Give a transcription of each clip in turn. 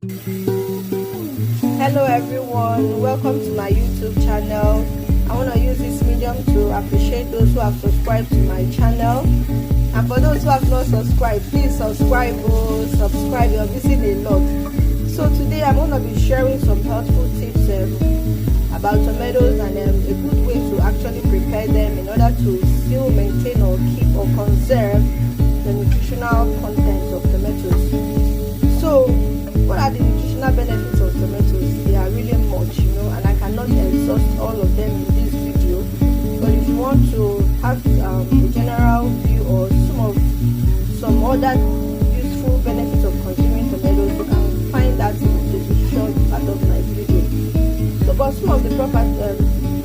Hello everyone, welcome to my YouTube channel. I want to use this medium to appreciate those who have subscribed to my channel, and for those who have not subscribed, please subscribe. Subscribe, you're missing a lot. So today I'm going to be sharing some helpful tips about tomatoes and a good way to actually prepare them in order to still maintain or keep or conserve the nutritional content of tomatoes. So what are the nutritional benefits of tomatoes? They are really much, and I cannot exhaust all of them in this video. But if you want to have a general view or some other useful benefits of consuming tomatoes, you can find that in the description part of my video. So, but some of the proper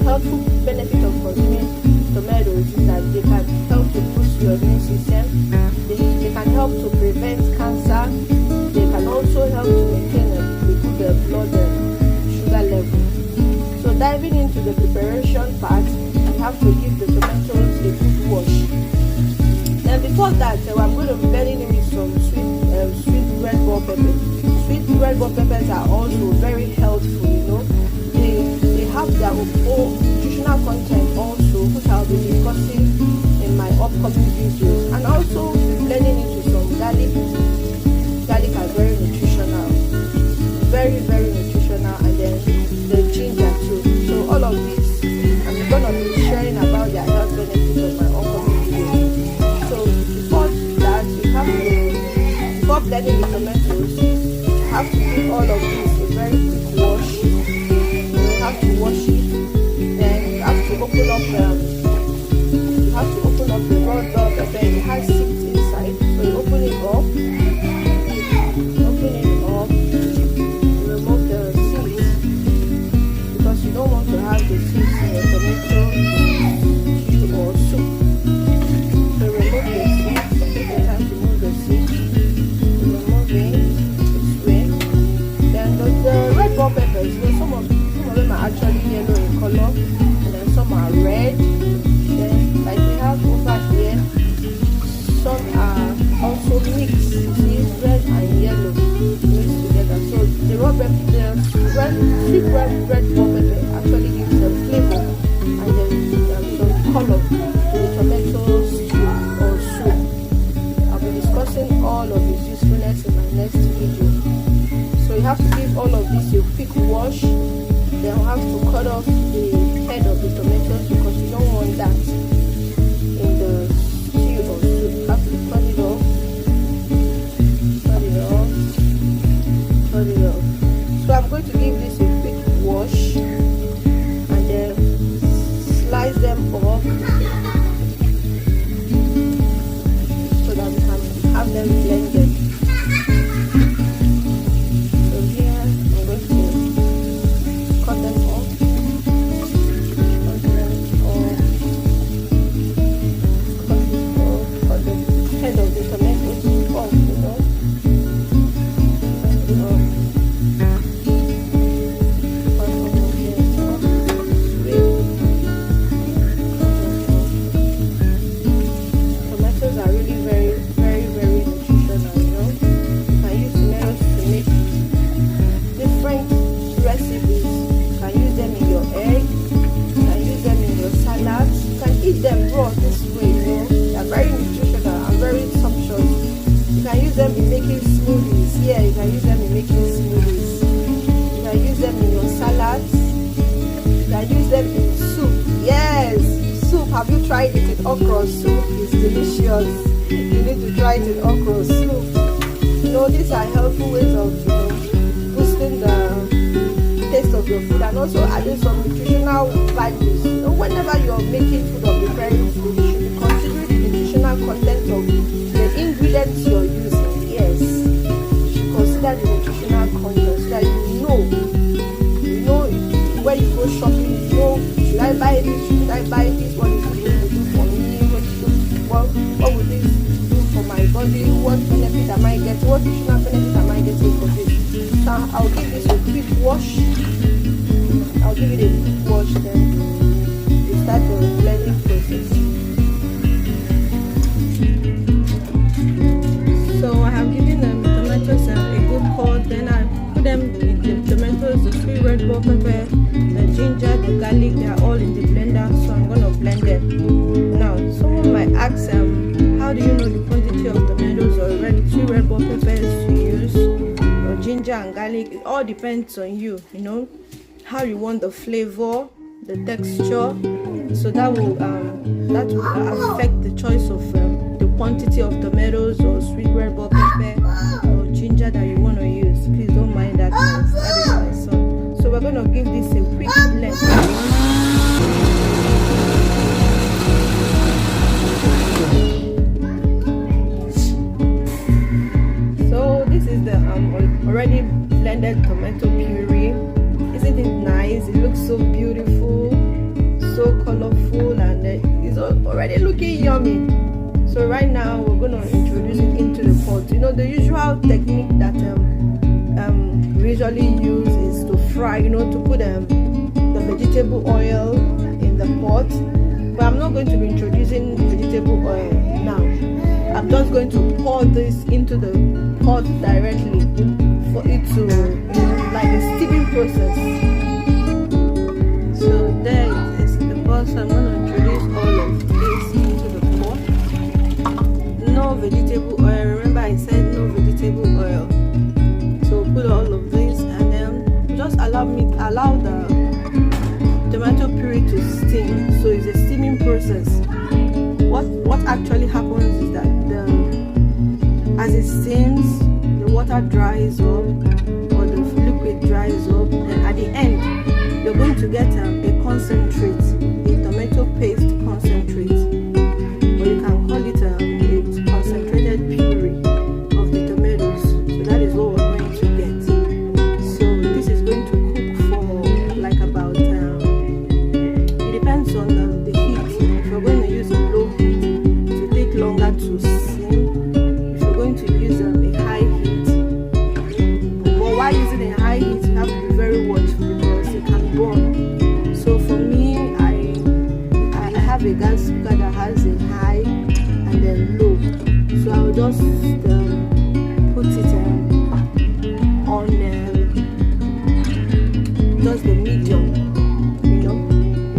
helpful benefits of consuming tomatoes is that they can help to boost your immune system. They can help to prevent cancer. They can also help to maintain a good blood sugar level. So diving into the preparation part, you have to give the tomatoes a good wash. Then before that, I'm going to be blending in with some sweet red bell peppers. Sweet red bell peppers are also very helpful. They have their own nutritional content also, which I'll be discussing in my upcoming videos. And also blending into some garlic. Garlic are very nutritional, very nutritional, and then the ginger too. So all of this I'm gonna be sharing about their health benefits on my upcoming video. So before that, before blending the tomatoes, you have to give all of this a very quick wash. You have to wash it, then you have to open up the raw bell pepper. It has seeds inside, so you open it up. Remove the seeds because you don't want to have the seeds in your tomato or soup. So remove the seeds. Take the time to remove the seeds. Remove it this way. Then the red bell peppers, some of them are actually yellow in color, and then some are red. Then like we have over here, some are also mixed. See, red and yellow mixed together. So the sweet red bell pepper actually gives the flavor and then some color to the tomato stew or soup. I'll be discussing all of its usefulness in my next video. So you have to give all of this a quick wash. Then you have to cut off the head of the tomatoes because you don't want that in the stew or soup. You have to cut it off. So I'm going to give this a quick wash and then slice them off so that we can have them blended. So here I'm going to cut them off. Cut the head of the tomatoes off, them raw this way, they are very nutritional and very sumptuous. You can use them in making smoothies. Yeah, you can use them in making smoothies. You can use them in your salads. You can use them in soup. Yes, soup. Have you tried it in okra soup? It's delicious. You need to try it in okra soup. These are helpful ways of boosting the taste of your food and also adding some nutritional values. Whenever you're making food or preparing food, you should consider the nutritional content of the ingredients you're using. Yes, you should consider the nutritional content so that you know where you go shopping. Should I buy this? Should I buy this? What is it going to do for me? What will this do for my body? What benefit am I getting? What nutritional benefit am I getting from this? So I'll give this a quick wash. I'll give it a quick wash, then we start the blending process. So I have given the tomatoes a good coat, then I them, the tomatoes, the sweet red bell pepper, the ginger, the garlic, they are all in the blender, so I'm gonna blend them. Now, someone might ask, how do you know the quantity of tomatoes or sweet red bell peppers to use, or ginger and garlic? It all depends on you, you know, how you want the flavor, the texture, so that will affect the choice of the quantity of tomatoes or sweet red bell pepper or ginger that you want to use. Please don't mind that, that is my son. So we're going to give this a quick blend. So this is the already blended tomato puree. Isn't it nice? It looks so beautiful, so colorful, and it's already looking yummy. So right now we're going to introduce it into the pot. You know, the usual technique that we usually use is to fry, you know, to put the vegetable oil in the pot. But I'm not going to be introducing vegetable oil now. I'm just going to pour this into the pot directly for it to, you know, like a steaming process. So there it is in the pot. So I'm going to introduce all of this into the pot. No vegetable oil. Remember I said no vegetable oil. So put all of this and then just allow the tomato puree to steam. So it's a steaming process. What actually happens is that as it steams, the water dries up or the liquid dries up, and at the end you're going to get a concentrate, a tomato paste concentrate, or you can call it a concentrated puree of the tomatoes. So that is what we're going to get. So this is going to cook for like about it depends on the heat. If you're going to use a low heat, it will take longer to steam. If you're going to use a high heat, but while using a high heat, you have to be very watchful because it can burn. So for me, I have a gas cooker that has a high and then low. So I will just put it on just the medium, you know,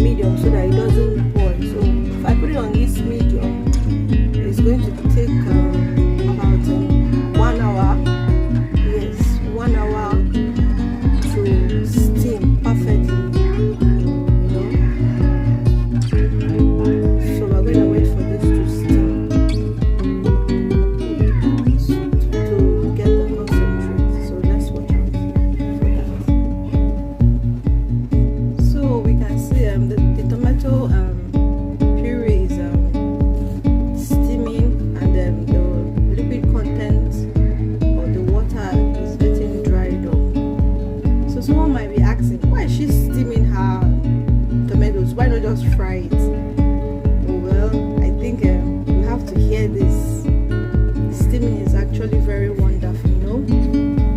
medium, so that it doesn't burn. So if I put it on this medium, it's going to take about 1 hour. Yes, 1 hour to steam perfectly. So we're going to wait for this to steam to get the concentrate. So let's watch out for that. So we can see the tomato puree is steaming, and the liquid content or the water is getting dried up. So someone might be asking, why is she steaming her tomatoes? Why not just fry it? Well, I think we have to hear this. Steaming is actually very wonderful, you know.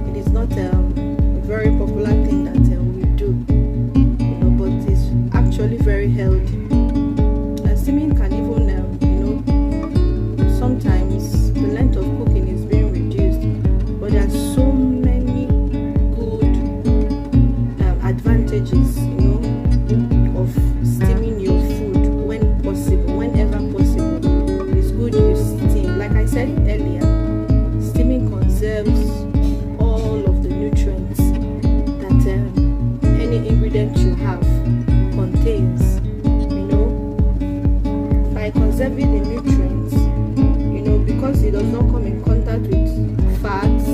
It is not a very popular thing that we do, you know, but it's actually very healthy. Steaming can even, you know, sometimes the length of cooking is being reduced, but there are so many good advantages, you know, of steaming your food when possible, whenever possible. It's good you steam. Like I said earlier, steaming conserves all of the nutrients that any ingredient you have contains, you know. By conserving the nutrients, you know, because it does not come in contact with fats,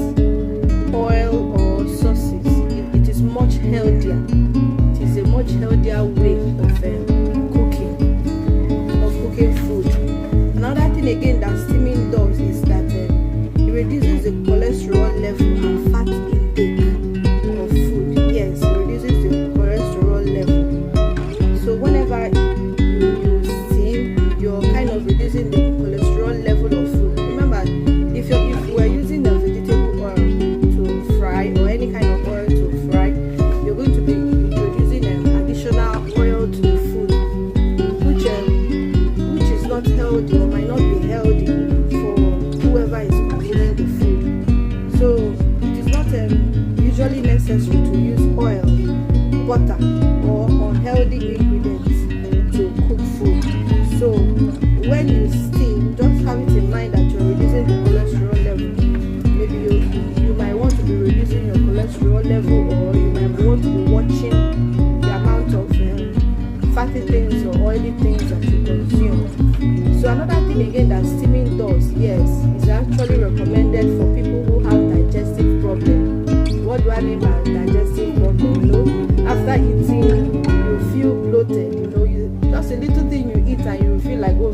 oil or sauces, it is much healthier. It is a much healthier way of cooking food. Another thing again that steaming does is that it reduces the cholesterol level and fat intake of food. Yes, it reduces the cholesterol level. So whenever you steam, you're kind of reducing the cholesterol level of food. Remember, if we're using a vegetable oil to fry or any kind of oil to fry, you're going to be introducing additional oil to the food, which is not healthy or might not be healthy for whoever is consuming the food. So it is not usually necessary to use oil, butter, or unhealthy ingredients to cook food. So when you steam, just have it in mind that you're reducing the cholesterol level. Maybe you might want to be reducing your cholesterol level, or you might want to be watching the amount of fatty things or oily things that you consume. So another thing again that steaming does, yes, is actually recommended for people who have digestive problems. What do I mean by digestive problem? After eating, you feel bloated. Just a little thing you eat and you feel like, oh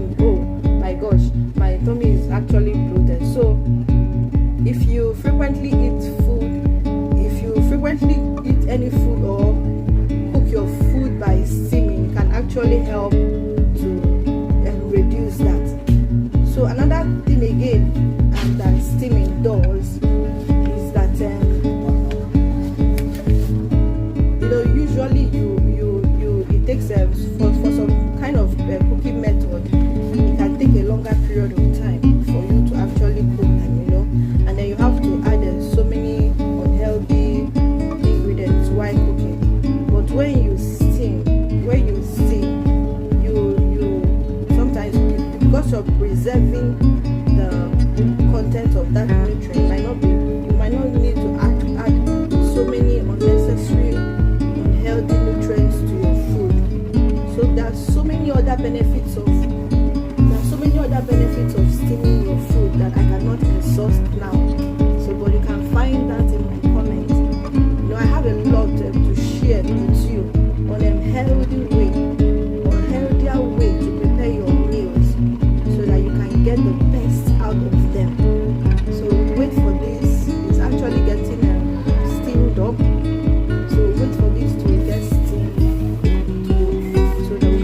my gosh, my tummy is actually bloated. So if you frequently eat any food or cook your food by steaming, can actually help to reduce that. So another thing again that steaming does is that usually it takes for some kind of cooking method, it can take a longer period of time for you to actually cook them, and then you have to add so many unhealthy ingredients while cooking. But when you steam, you sometimes, because you're preserving the content of that nutrient, you might not need to add so many unnecessary unhealthy nutrients to your food. So there's so many other benefits of steaming your food that I cannot exhaust now. So but you can find that in my comments. I have a lot to share with you on a healthier way to prepare your meals so that you can get the best out of them. So wait for this. It's actually getting steamed up. So wait for this to get steamed so that we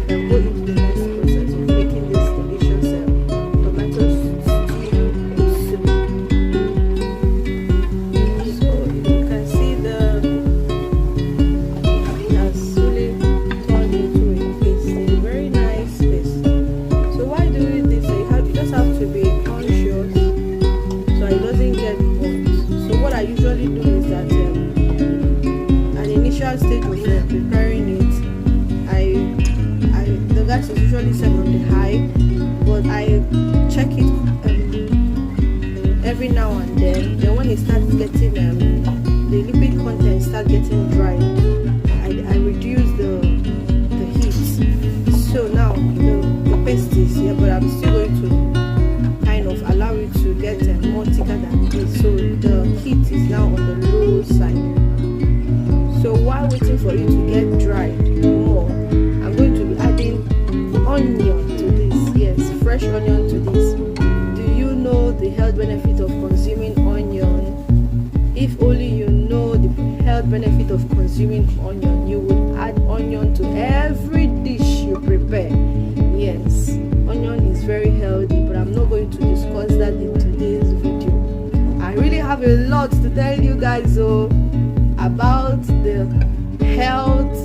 can go into the next process of making this delicious tomato stew soup. So you can see it has really turned into a paste, a very nice paste. So while doing this, you just have to be conscious so it doesn't get burnt. So what I usually do is that at the initial stage of preparing it, the gas is usually set on the high, but I check it every now and then. Then when it starts getting the liquid content starts getting dry, I reduce the heat. So now the paste is here, but I'm still going to kind of allow it to get more thicker than this. So the heat is now on the low side. So while waiting for it to get dried more, I'm going to be adding onion to this. Yes, fresh onion to this. Do you know the health benefit of consuming onion? If only you know the health benefit of consuming onion, you would add onion to every dish you prepare. Yes, onion is very healthy, but I'm not going to discuss that in today's video. I really have a lot to tell you guys about the health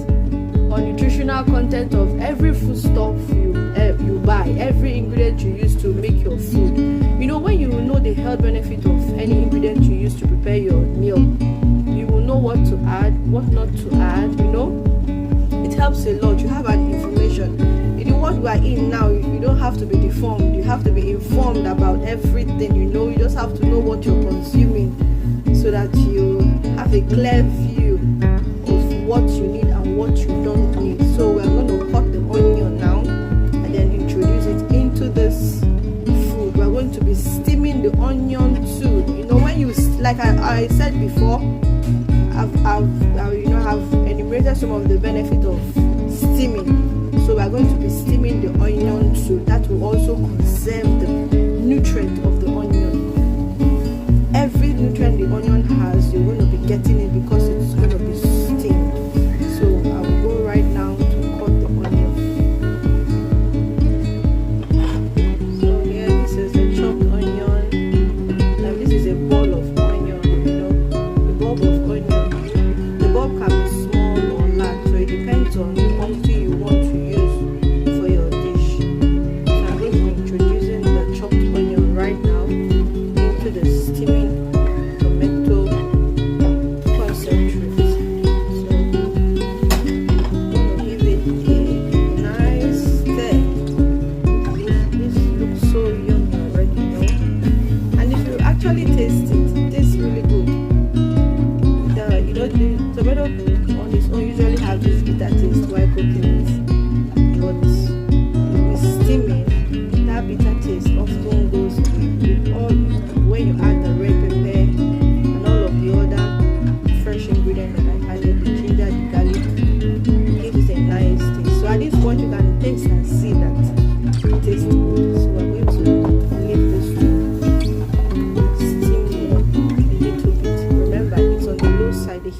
or nutritional content of every foodstuff you buy, every ingredient you use to make your food. When you know the health benefit of any ingredient you use to prepare your meal, you will know what to add, what not to add. It helps a lot. You have an information. In what we are in now, you don't have to be deformed. You have to be informed about everything. You just have to know what you're consuming so that you have a clear view of what you need and what you don't need. So we're going to cut the onion now and then introduce it into this food. We're going to be steaming the onion too. When you, like I said before, I've enumerated some of the benefits of steaming. So we're going to be steaming the onion too. That will also conserve the nutrient of the onion. Every nutrient the onion has, you're going to be getting it because it's going to be steamed. So I will go right now to cut the onion. So here, this is the chopped onion. Now this is a ball of onion. The bulb of onion. The bulb can be small or large, so it depends on the quantity you want to use for your dish. So I'm going to be introducing the chopped onion right now.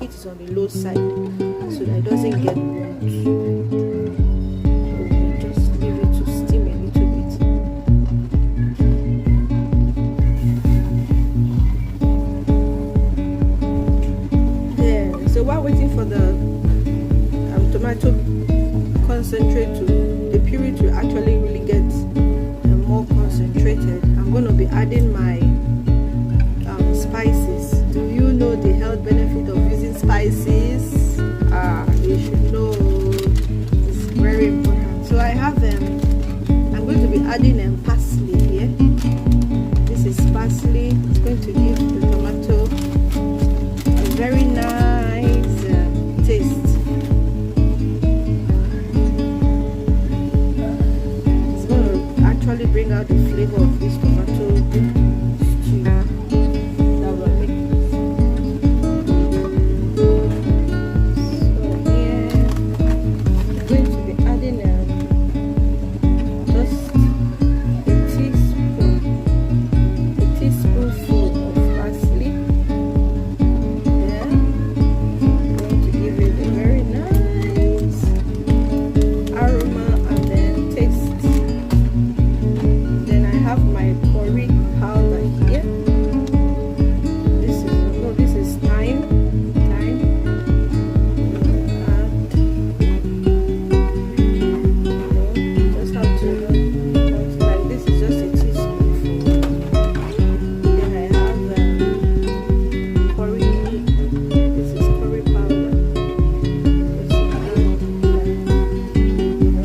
heat is on the low side so that it doesn't get burnt. So we just leave it to steam a little bit. There. So while waiting for the tomato concentrate to the puree to actually really get more concentrated, I'm going to be adding my spices. Do you know the health benefit of using spices? You should know. It's very important. So I have I'm going to be adding parsley here. This is parsley. It's going to give the tomato a very nice taste. It's going to actually bring out the flavor of this tomato stew that we're making. So here I'm going to be adding just a teaspoonful of parsley. There, I'm going to give it a very nice aroma and then taste. Then I have my curry powder here. This is thyme. Just have to like this is just a teaspoonful. Then I have curry. This is curry powder.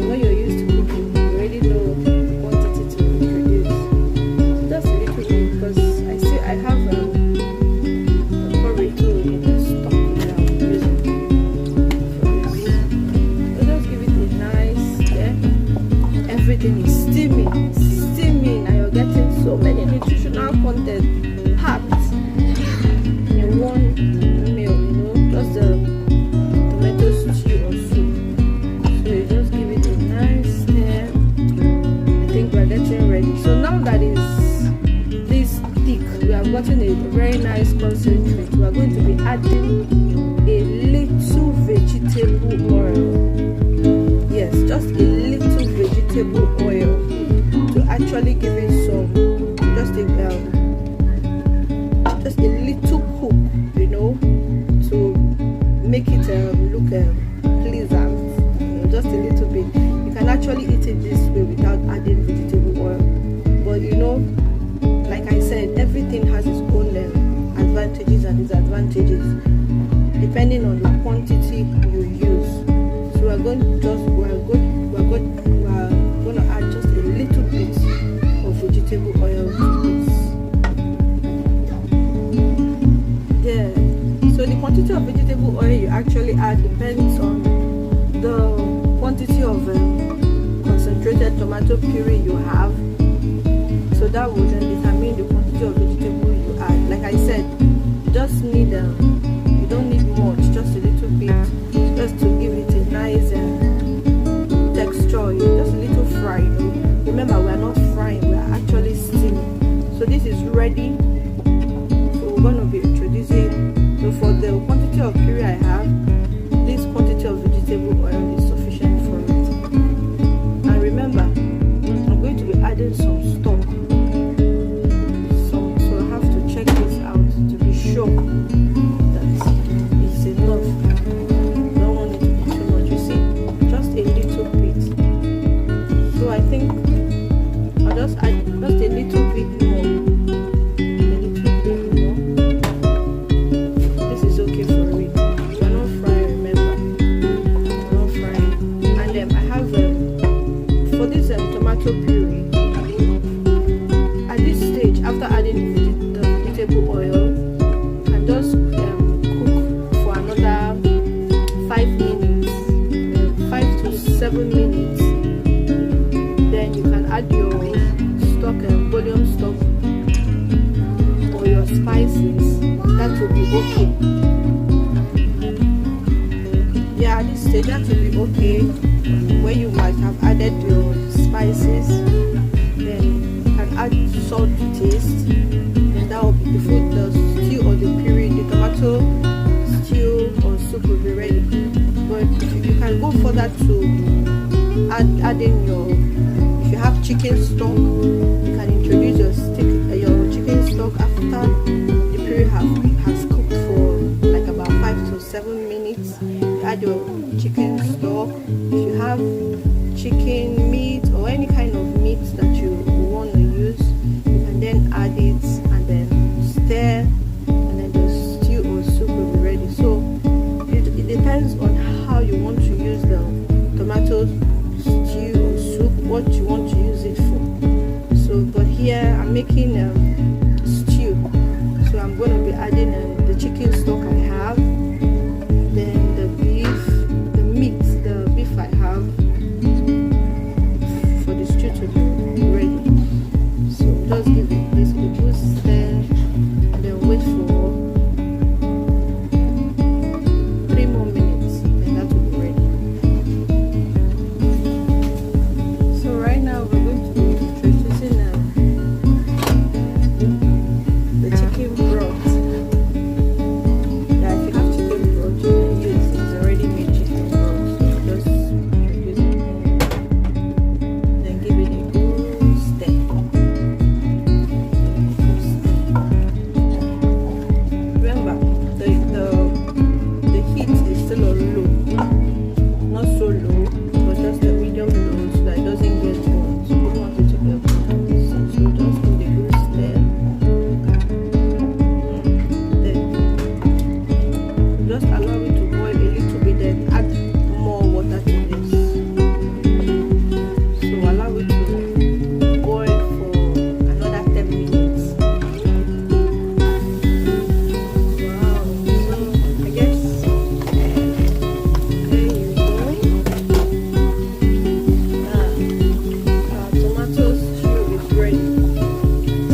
When you're used to cooking, you already know the quantity to introduce. Just a little bit because I have a curry too in the stock that I'm using for this. So just give it a nice, everything is steaming, and you're getting so many nutritional content packed in one meal, just the tomato stew or soup. So you just give it a nice stir. I think we're getting ready. So now that is this thick, we have gotten a very nice concentrate. We are going to be adding a little vegetable oil. Yes, just a little vegetable oil to actually give it some, just a little cook, to make it look pleasant. Just a little bit. You can actually eat it this way without adding vegetable oil. But like I said, everything has its own advantages and disadvantages depending on the quantity you use. So we're going to add just a little bit of vegetable oil to this. There. So the quantity of vegetable oil you actually add depends on the quantity of concentrated tomato puree you have. So that will then determine the quantity of vegetable you add. Like I said, you just need you don't need much, just a little bit, just to give it a nice texture, just a little fry. Remember, we are not frying, we are actually steaming. So this is ready. So we're going to be introducing. So for the quantity of puree I have, this quantity of vegetable oil is sufficient for it. And remember, I'm going to be adding some stock. So I have to check this out to be sure that it's enough. Don't want it to be too much. You see, just a little bit. So I think I'll just add just a little bit more. This is okay for it. We're not frying, remember. We're not frying. And then I have for this tomato puree. At this stage, after adding the vegetable oil, you can just cook for another 5 minutes, 5 to 7 minutes. Then you can add your stock and volume stock or your spices. That will be okay. Yeah, at this stage that will be okay. Where you might have added your spices, then you can add salt to taste. Then that will be the stew or the puree, the tomato stew soup will be ready. But you can go further to add in your, if you have chicken stock, you can introduce your chicken stock after the puree has cooked for like about 5 to 7 minutes. You add your chicken stock. If you have chicken meat or any kind of meat that you want to use, you can then add it and then stir, and then the stew or soup will be ready. So it depends on how you want to use the tomato stew or soup, what you want to use it for. So but here I'm making a stew, so I'm going to be adding the chicken stock I have, then the beef I have for the stew to be ready. So just give it this a good stir and then wait for 3 more minutes, and that will be ready. So right now we're going to be introducing the chicken broth. Yeah, if you have chicken broth, you can use it's already made chicken broth. So just introduce it in, then give it a good stir. Remember, the heat is still on low, not so low, but just a medium low, so that it doesn't get burnt. So you don't want it to get burnt. So just give it a good stir. Then just allow it to boil a little bit, then add more water to this. So allow it to boil for another 10 minutes. Wow, so I guess there you go. Our tomato stew is ready.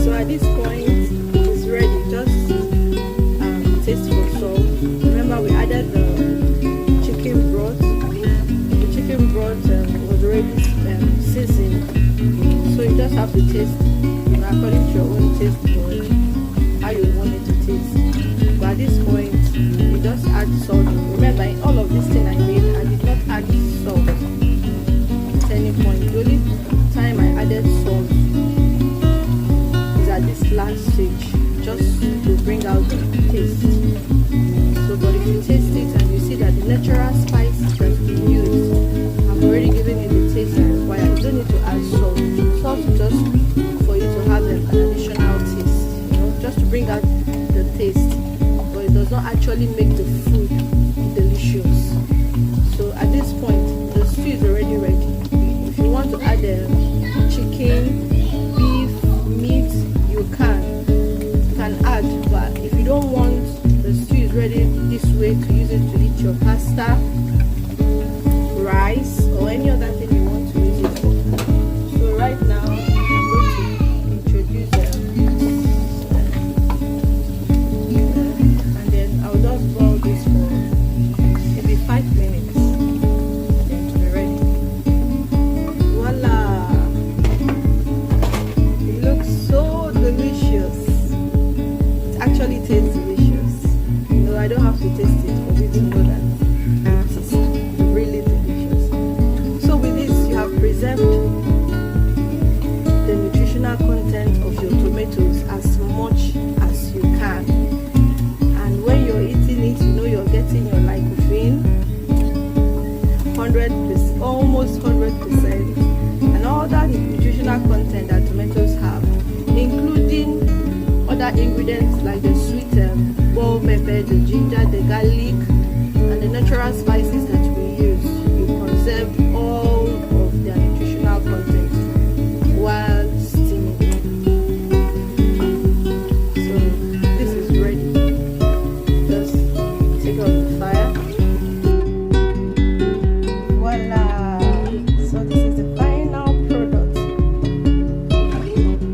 So at this point, it's ready. Just taste for salt. Remember, we added the chicken broth. The chicken broth was already seasoned, so you just have to taste according to your own taste bud, how you want it to taste. But at this point, you just add salt. Remember, in all of this thing I made, I did not add salt at any point. The only time I added salt is at this last stage, just to bring out the taste. So but if you taste it and you see that the natural spices that we use have already given you the taste I require, you don't need to add salt. Salt is just for you to have an additional taste, just to bring out the taste, but it does not actually make the food delicious. So at this point, the stew is already ready. If you want to add chicken, beef, meat, you can add, but if you don't want the stew is ready this way to use it to eat your pasta, rice, or any other thing you want to use it for. So right now I'm going to introduce and then I'll just boil this for maybe 5 minutes, and then to be ready. Voila! It looks so delicious. It actually tastes delicious. No, I don't have to taste it for me to know that it is really delicious. So with this, you have preserved the nutritional content of your tomatoes as much as you can. And when you're eating it, you know you're getting your lycopene 100%, almost 100%, and all that nutritional content that tomatoes have, including other ingredients like the sweet bell pepper, the ginger, the garlic, and the natural spices that we use. You conserve all of their nutritional content while steaming. So this is ready. Just take off the fire. Voila! So this is the final product.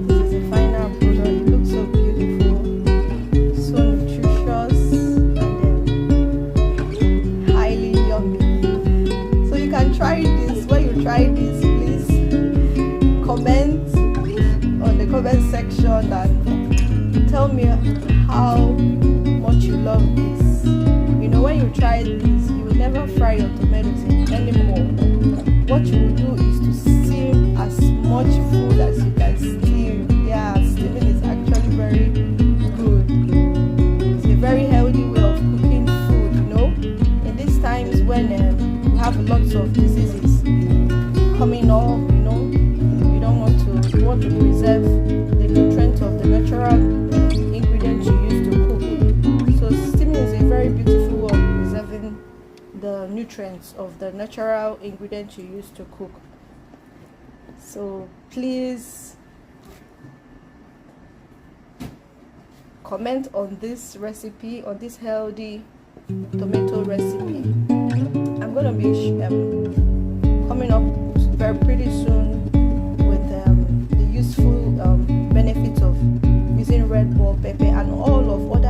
This is the final product. It looks so beautiful, so nutritious, and highly yummy. So you can try this. When you try this, please comment on the comment section and tell me how much you love this. You know, you try this, you will never fry your tomatoes anymore. What you will do is to steam as much food as you can steam. Yeah, steaming is actually very good. It's a very healthy way of cooking food, you know. In these times when we have lots of diseases coming up, you know, you want to preserve the nutrients of the natural ingredients you use to cook. So steaming is a very beautiful way of preserving the nutrients of the natural ingredients you use to cook. So please comment on this recipe, on this healthy tomato recipe. I'm going to be coming up very pretty soon with the useful benefits of using red bell pepper and all of what